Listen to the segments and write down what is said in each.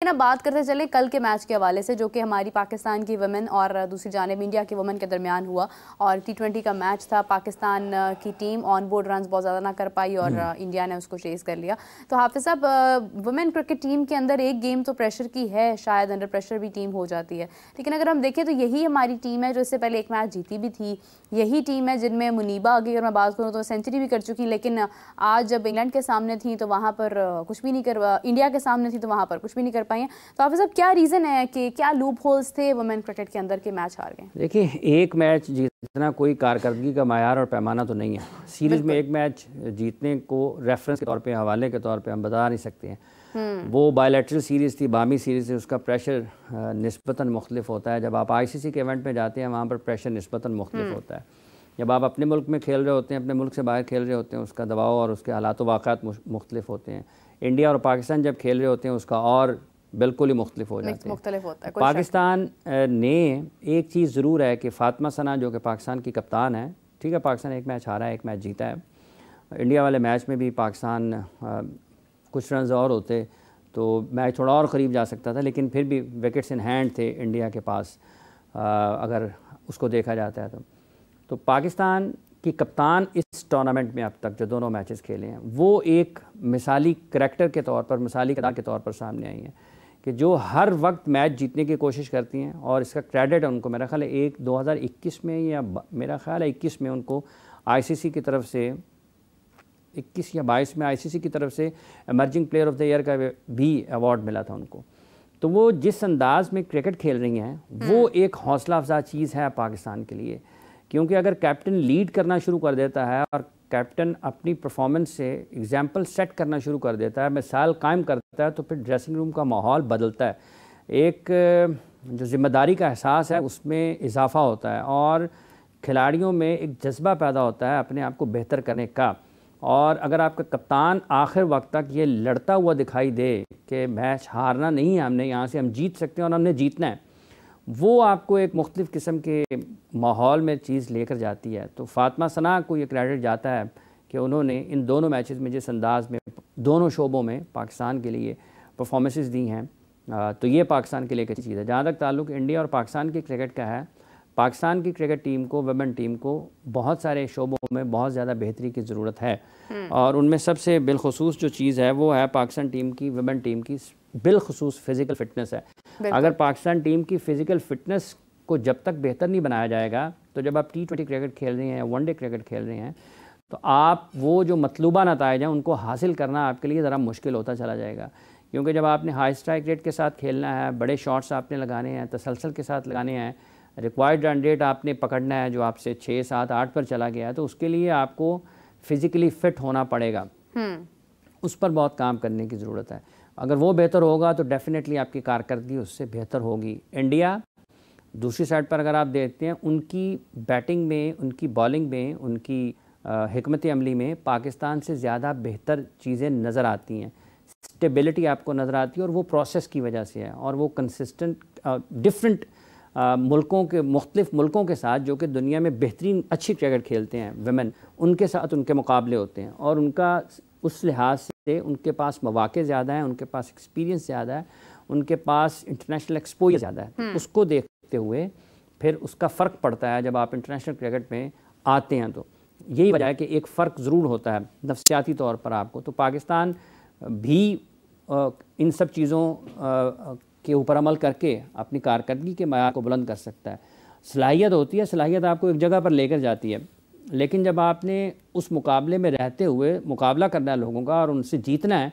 ना बात करते चले कल के मैच के हवाले से, जो कि हमारी पाकिस्तान की वुमेन और दूसरी जानिब इंडिया की वुमेन के दरमियान हुआ। और T20 का मैच था। पाकिस्तान की टीम ऑन बोर्ड रन बहुत ज़्यादा ना कर पाई और इंडिया ने उसको चेस कर लिया। तो हाफिज़ साहब, वुमेन क्रिकेट टीम के अंदर एक गेम तो प्रेशर की है, शायद अंडर प्रेशर भी टीम हो जाती है, लेकिन अगर हम देखें तो यही हमारी टीम है जो इससे पहले एक मैच जीती भी थी। यही टीम है जिनमें मुनीबा, अगर मैं बात करूँ तो सेंचुरी भी कर चुकी, लेकिन आज जब इंग्लैंड के सामने थी तो वहाँ पर कुछ भी नहीं कर, इंडिया के सामने थी तो वहाँ पर कुछ भी नहीं कर पाई हैं। तो हाफिज़ साहब, क्या रीज़न है कि क्या लूप होल्स थे वुमेन क्रिकेट के अंदर के मैच हार गए? देखिए, एक मैच जीतना कोई कारकर्दगी का मायार और पैमाना तो नहीं है। सीरीज़ में एक मैच जीतने को रेफरेंस के तौर पे, हवाले के तौर पे हम बता नहीं सकते हैं। वो बायलैटरल सीरीज़ थी, बामी सीरीज़ थी, उसका प्रेशर निस्बतन मुख्तलिफ होता है। जब आप ICC के इवेंट में जाते हैं वहाँ पर प्रेशर निस्बतन मुख्तलिफ होता है। जब आप अपने मुल्क में खेल रहे होते हैं, अपने मुल्क से बाहर खेल रहे होते हैं, उसका दबाव और उसके हालात वाक़ात मुख्तलिफ होते हैं। इंडिया और पाकिस्तान जब खेल रहे होते हैं उसका और बिल्कुल ही मुख्तलिफ हो जाते हैं। पाकिस्तान ने एक चीज़ ज़रूर है कि फ़ातिमा सना जो कि पाकिस्तान की कप्तान है, ठीक है, पाकिस्तान एक मैच हारा है, एक मैच जीता है। इंडिया वाले मैच में भी पाकिस्तान कुछ रन और होते तो मैच थोड़ा और क़रीब जा सकता था, लेकिन फिर भी विकेट्स इन हैंड थे इंडिया के पास अगर उसको देखा जाता है तो पाकिस्तान की कप्तान इस टूर्नामेंट में अब तक जो दोनों मैचेस खेले हैं वो एक मिसाली करैक्टर के तौर पर, मिसाली किरदार के तौर पर सामने आई हैं कि जो हर वक्त मैच जीतने की कोशिश करती हैं। और इसका क्रेडिट है उनको, मेरा ख्याल है 2021 में या मेरा ख्याल है 21 में उनको ICC की तरफ से, 21 या 22 में ICC की तरफ से emerging player of the year का भी अवार्ड मिला था उनको। तो वो जिस अंदाज में क्रिकेट खेल रही हैं वो एक हौसला अफजा चीज़ है पाकिस्तान के लिए, क्योंकि अगर कैप्टन लीड करना शुरू कर देता है और कैप्टन अपनी परफॉर्मेंस से एग्जाम्पल सेट करना शुरू कर देता है, मिसाल कायम करता है, तो फिर ड्रेसिंग रूम का माहौल बदलता है। एक जो ज़िम्मेदारी का एहसास है उसमें इजाफा होता है और खिलाड़ियों में एक जज्बा पैदा होता है अपने आप को बेहतर करने का। और अगर आपका कप्तान आखिर वक्त तक ये लड़ता हुआ दिखाई दे कि मैच हारना नहीं है, हमने यहाँ से हम जीत सकते हैं और हमने जीतना है, वो आपको एक मुख्तलिफ़ किस्म के माहौल में चीज़ लेकर जाती है। तो फ़ातिमा सना को ये क्रेडिट जाता है कि उन्होंने इन दोनों मैचेस में जिस अंदाज़ में दोनों शोबों में पाकिस्तान के लिए परफॉर्मेंसेस दी हैं, तो ये पाकिस्तान के लिए एक चीज़ है। जहाँ तक ताल्लुक़ इंडिया और पाकिस्तान की क्रिकेट का है, पाकिस्तान की क्रिकेट टीम को, वुमेन टीम को बहुत सारे शोबों में बहुत ज़्यादा बेहतरी की ज़रूरत है। और उनमें सबसे बिलखुसूस जो चीज़ है वो है पाकिस्तान टीम की, वुमेन टीम की बिलखुसूस फ़िज़िकल फ़िटनेस है। अगर पाकिस्तान टीम की फ़िज़िकल फ़िटनेस को जब तक बेहतर नहीं बनाया जाएगा, तो जब आप T20 क्रिकेट खेल रहे हैं, वनडे क्रिकेट खेल रहे हैं, तो आप वो जो मतलूबा नताइज हैं उनको हासिल करना आपके लिए ज़रा मुश्किल होता चला जाएगा। क्योंकि जब आपने हाई स्ट्राइक रेट के साथ खेलना है, बड़े शॉट्स आपने लगाने हैं, तसलसल के साथ लगाने हैं, रिक्वायर्ड रन रेट आपने पकड़ना है जो आपसे 6, 7, 8 पर चला गया है, तो उसके लिए आपको फ़िज़िकली फ़िट होना पड़ेगा। उस पर बहुत काम करने की ज़रूरत है। अगर वो बेहतर होगा तो डेफिनेटली आपकी कारकर्दगी उससे बेहतर होगी। इंडिया दूसरी साइड पर अगर आप देखते हैं, उनकी बैटिंग में, उनकी बॉलिंग में, उनकी हिकमत अमली में पाकिस्तान से ज़्यादा बेहतर चीज़ें नज़र आती हैं। स्टेबिलिटी आपको नज़र आती है और वो प्रोसेस की वजह से है। और वो कंसिस्टेंट डिफरेंट मुल्कों के, मुख्तलिफ मुल्कों के साथ जो कि दुनिया में बेहतरीन अच्छी क्रिकेट खेलते हैं विमेन, उनके साथ उनके मुकाबले होते हैं। और उनका उस लिहाज से उनके पास मौक़े ज़्यादा हैं, उनके पास एक्सपीरियंस ज़्यादा है, उनके पास इंटरनेशनल एक्सपोजर ज़्यादा है। उसको देखते हुए फिर उसका फ़र्क पड़ता है जब आप इंटरनेशनल क्रिकेट में आते हैं। तो यही वजह है कि एक फ़र्क ज़रूर होता है नफ्सियाती तौर पर आपको। तो पाकिस्तान भी इन सब चीज़ों के ऊपर अमल करके अपनी कारकर्दगी के मयार को बुलंद कर सकता है। सलाहियत होती है, सलाहियत आपको एक जगह पर लेकर जाती है, लेकिन जब आपने उस मुकाबले में रहते हुए मुकाबला करना है लोगों का और उनसे जीतना है,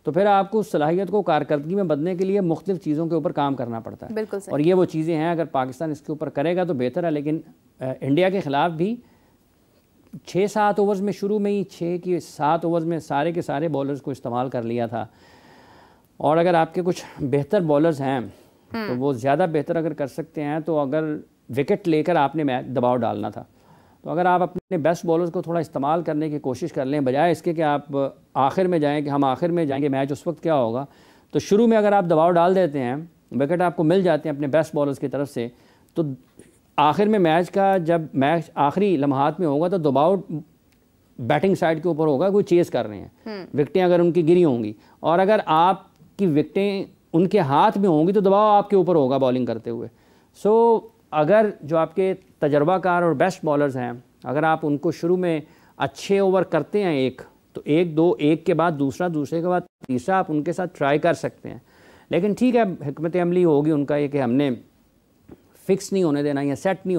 तो फिर आपको उस सलाहियत को कारकर्दगी में बदलने के लिए मुख्तलिफ़ चीज़ों के ऊपर काम करना पड़ता है। बिल्कुल सही। और ये वो चीज़ें हैं, अगर पाकिस्तान इसके ऊपर करेगा तो बेहतर है। लेकिन इंडिया के ख़िलाफ़ भी 6-7 ओवर्स में, शुरू में ही 6 की 7 ओवर्स में सारे के सारे बॉलर्स को इस्तेमाल कर लिया था। और अगर आपके कुछ बेहतर बॉलर्स हैं तो वो ज़्यादा बेहतर अगर कर सकते हैं, तो अगर विकेट लेकर आपने मैच दबाव डालना था, तो अगर आप अपने बेस्ट बॉलर्स को थोड़ा इस्तेमाल करने की कोशिश कर लें, बजाय इसके कि आप आखिर में जाएं कि हम आखिर में जाएंगे मैच, उस वक्त क्या होगा। तो शुरू में अगर आप दबाव डाल देते हैं, विकेट आपको मिल जाते हैं अपने बेस्ट बॉलर्स की तरफ से, तो आखिर में मैच का, जब मैच आखिरी लम्हात में होगा, तो दबाव बैटिंग साइड के ऊपर होगा, कोई चेस कर रहे हैं, विकटें अगर उनकी गिरी होंगी। और अगर आपकी विकटें उनके हाथ में होंगी तो दबाव आपके ऊपर होगा बॉलिंग करते हुए। सो अगर जो आपके तजर्बाकार और बेस्ट बॉलर्स हैं, अगर आप उनको शुरू में अच्छे ओवर करते हैं एक, तो एक दो, एक के बाद दूसरा, दूसरे के बाद तीसरा, आप उनके साथ ट्राई कर सकते हैं। लेकिन ठीक है, हिकमत अमली होगी उनका ये कि हमने फिक्स नहीं होने देना या सेट नहीं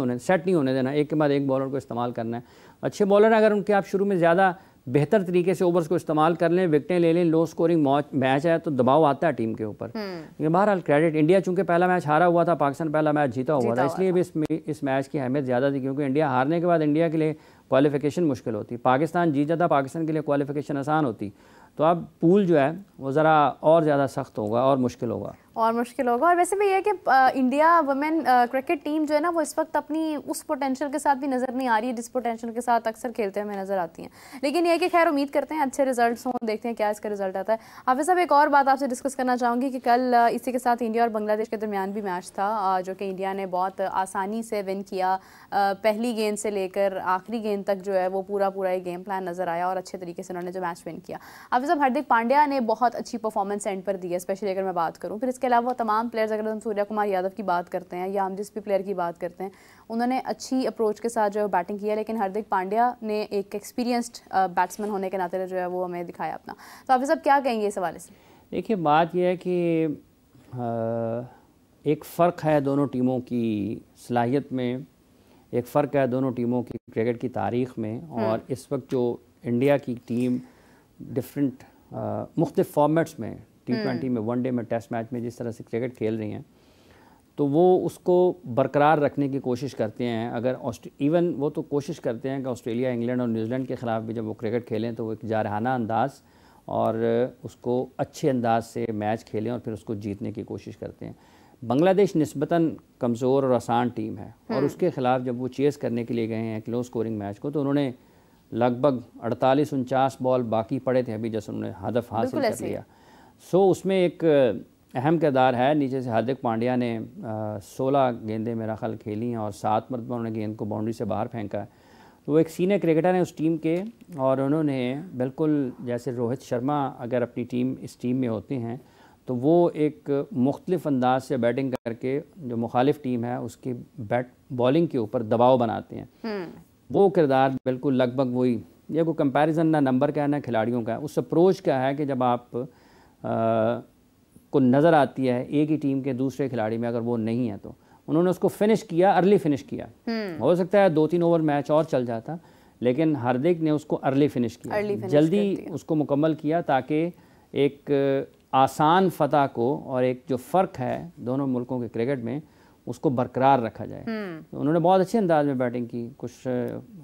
होने देना, एक के बाद एक बॉलर को इस्तेमाल करना है। अच्छे बॉलर अगर उनके आप शुरू में ज़्यादा बेहतर तरीके से ओवर्स को इस्तेमाल कर लें, विकटें ले लें, लो स्कोरिंग मैच है तो दबाव आता है टीम के ऊपर। ये बहरहाल क्रेडिट, इंडिया चूंकि पहला मैच हारा हुआ था, पाकिस्तान पहला मैच जीता हुआ था, इसलिए भी इस मैच की अहमियत ज़्यादा थी, क्योंकि इंडिया हारने के बाद इंडिया के लिए क्वालिफिकेशन मुश्किल होती। पाकिस्तान जीत जाता, पाकिस्तान के लिए क्वालिफिकेशन आसान होती। तो अब पूल जो है वो ज़रा और ज़्यादा सख्त होगा और मुश्किल होगा। और वैसे भी ये है कि इंडिया वुमेन क्रिकेट टीम जो है ना, वो इस वक्त अपनी उस पोटेंशियल के साथ भी नज़र नहीं आ रही है जिस पोटेंशियल के साथ अक्सर खेलते हमें नज़र आती हैं। लेकिन ये है कि खैर उम्मीद करते हैं अच्छे रिजल्ट्स हों, देखते हैं क्या इसका रिजल्ट आता है। हाफिज़ साहब, एक और बात आपसे डिस्कस करना चाहूँगी कि कल इसी के साथ इंडिया और बांग्लादेश के दरमियान भी मैच था, जो कि इंडिया ने बहुत आसानी से विन किया। पहली गेंद से लेकर आखिरी गेंद तक जो है वो पूरा एक गेम प्लान नज़र आया और अच्छे तरीके से उन्होंने जो मैच विन किया। हाफिज़ साहब, हार्दिक पांड्या ने बहुत अच्छी परफॉर्मेंस एंड पर दी है, स्पेशली अगर मैं बात करूँ। फिर इसके अलावा तमाम प्लेयर्स, अगर हम सूर्या कुमार यादव की बात करते हैं या हम जिस भी प्लेयर की बात करते हैं, उन्होंने अच्छी अप्रोच के साथ जो है बैटिंग किया। लेकिन हार्दिक पांड्या ने एक एक्सपीरियंस्ड बैट्समैन होने के नाते जो है वो हमें दिखाया अपना। तो आप सब क्या कहेंगे इस हवाले से? देखिए, बात यह है कि एक फ़र्क है दोनों टीमों की सलाहियत में, एक फ़र्क है दोनों टीमों की क्रिकेट की तारीख़ में। और इस वक्त जो इंडिया की टीम डिफरेंट मुख्तलिफ फॉर्मेट्स में, T20 में, वनडे में, टेस्ट मैच में जिस तरह से क्रिकेट खेल रही हैं, तो वो उसको बरकरार रखने की कोशिश करते हैं। अगर इवन वो तो कोशिश करते हैं कि ऑस्ट्रेलिया, इंग्लैंड और न्यूजीलैंड के ख़िलाफ़ भी जब वो क्रिकेट खेलें तो वो एक जारहाना अंदाज़ और उसको अच्छे अंदाज से मैच खेलें और फिर उसको जीतने की कोशिश करते हैं। बांग्लादेश निस्बतन कमज़ोर और आसान टीम है और उसके ख़िलाफ़ जब वो चेस करने के लिए गए हैं एक लो स्कोरिंग मैच को, तो उन्होंने लगभग 48-49 बॉल बाकी पड़े थे अभी जैसे उन्होंने हदफ हासिल कर लिया। सो उसमें एक अहम किरदार है। नीचे से हार्दिक पांड्या ने 16 गेंदें मेरा ख्याल खेली हैं और 7 मरतबा उन्होंने गेंद को बाउंड्री से बाहर फेंका है। तो वो एक सीनियर क्रिकेटर हैं उस टीम के, और उन्होंने बिल्कुल जैसे रोहित शर्मा अगर अपनी टीम इस टीम में होते हैं तो वो एक मुख्तलिफ अंदाज से बैटिंग करके जो मुखालिफ टीम है उसकी बॉलिंग के ऊपर दबाव बनाते हैं। वो किरदार बिल्कुल लगभग वही, ये कोई कंपैरिजन ना नंबर का है ना खिलाड़ियों का है, उस अप्रोच का है कि जब आप को नज़र आती है एक ही टीम के दूसरे खिलाड़ी में अगर वो नहीं है तो उन्होंने उसको फिनिश किया, अर्ली फिनिश किया। हो सकता है 2-3 ओवर मैच और चल जाता, लेकिन हार्दिक ने उसको अर्ली फिनिश किया, जल्दी उसको मुकम्मल किया ताकि एक आसान फतह को और एक जो फ़र्क है दोनों मुल्कों के क्रिकेट में उसको बरकरार रखा जाए। तो उन्होंने बहुत अच्छे अंदाज में बैटिंग की, कुछ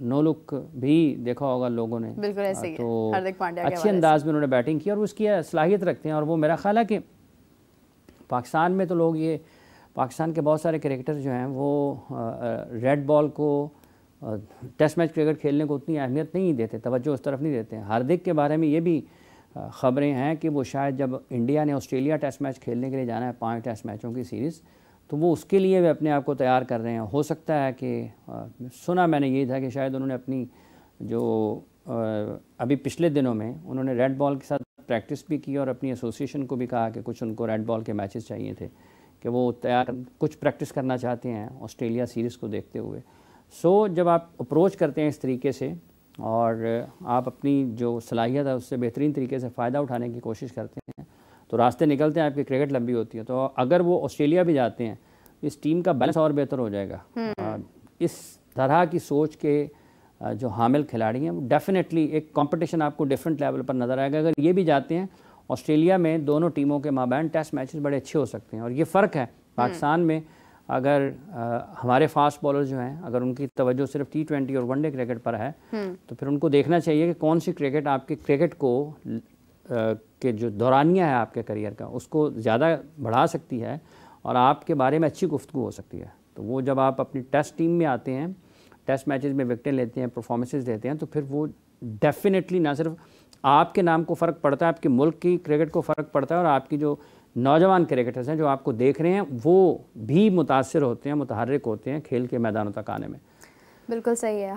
नो लुक भी देखा होगा लोगों ने, बिल्कुल ऐसे ही तो हार्दिक पांड्या अच्छे अंदाज में उन्होंने बैटिंग की और उसकी सलाहियत रखते हैं। और वो मेरा ख्याल है कि पाकिस्तान में तो लोग ये पाकिस्तान के बहुत सारे क्रिकेटर जो हैं वो रेड बॉल को टेस्ट मैच क्रिकेट खेलने को उतनी अहमियत नहीं देते, तवज्जो उस तरफ नहीं देते हैं। हार्दिक के बारे में ये भी ख़बरें हैं कि वो शायद जब इंडिया ने ऑस्ट्रेलिया टेस्ट मैच खेलने के लिए जाना है 5 टेस्ट मैचों की सीरीज़, तो वो उसके लिए भी अपने आप को तैयार कर रहे हैं। हो सकता है कि सुना मैंने यही था कि शायद उन्होंने अपनी जो अभी पिछले दिनों में उन्होंने रेड बॉल के साथ प्रैक्टिस भी की और अपनी एसोसिएशन को भी कहा कि कुछ उनको रेड बॉल के मैचेस चाहिए थे कि वो तैयार कुछ प्रैक्टिस करना चाहते हैं ऑस्ट्रेलिया सीरीज़ को देखते हुए। सो जब आप अप्रोच करते हैं इस तरीके से और आप अपनी जो सलाहियत है उससे बेहतरीन तरीके से फ़ायदा उठाने की कोशिश करते हैं तो रास्ते निकलते हैं, आपकी क्रिकेट लंबी होती है। तो अगर वो ऑस्ट्रेलिया भी जाते हैं इस टीम का बैलेंस और बेहतर हो जाएगा। इस तरह की सोच के जो हामिल खिलाड़ी हैं वो डेफिनेटली एक कंपटीशन आपको डिफरेंट लेवल पर नज़र आएगा। अगर ये भी जाते हैं ऑस्ट्रेलिया में दोनों टीमों के माबैन टेस्ट मैचेस बड़े अच्छे हो सकते हैं। और ये फ़र्क है पाकिस्तान में, अगर हमारे फास्ट बॉलर जो हैं अगर उनकी तवज्जो सिर्फ T20 और वनडे क्रिकेट पर है तो फिर उनको देखना चाहिए कि कौन सी क्रिकेट आपके क्रिकेट को के जो दौरानिया है आपके करियर का उसको ज़्यादा बढ़ा सकती है और आपके बारे में अच्छी गुफ्तगू हो सकती है। तो वो जब आप अपनी टेस्ट टीम में आते हैं, टेस्ट मैचेस में विकेटें लेते हैं, परफॉर्मेंसेस देते हैं, तो फिर वो डेफिनेटली ना सिर्फ आपके नाम को फ़र्क पड़ता है, आपके मुल्क की क्रिकेट को फ़र्क पड़ता है और आपकी जो नौजवान क्रिकेटर्स हैं जो आपको देख रहे हैं वो भी मुतासिर होते हैं, मुतहर्रिक होते हैं खेल के मैदानों तक आने में। बिल्कुल सही है।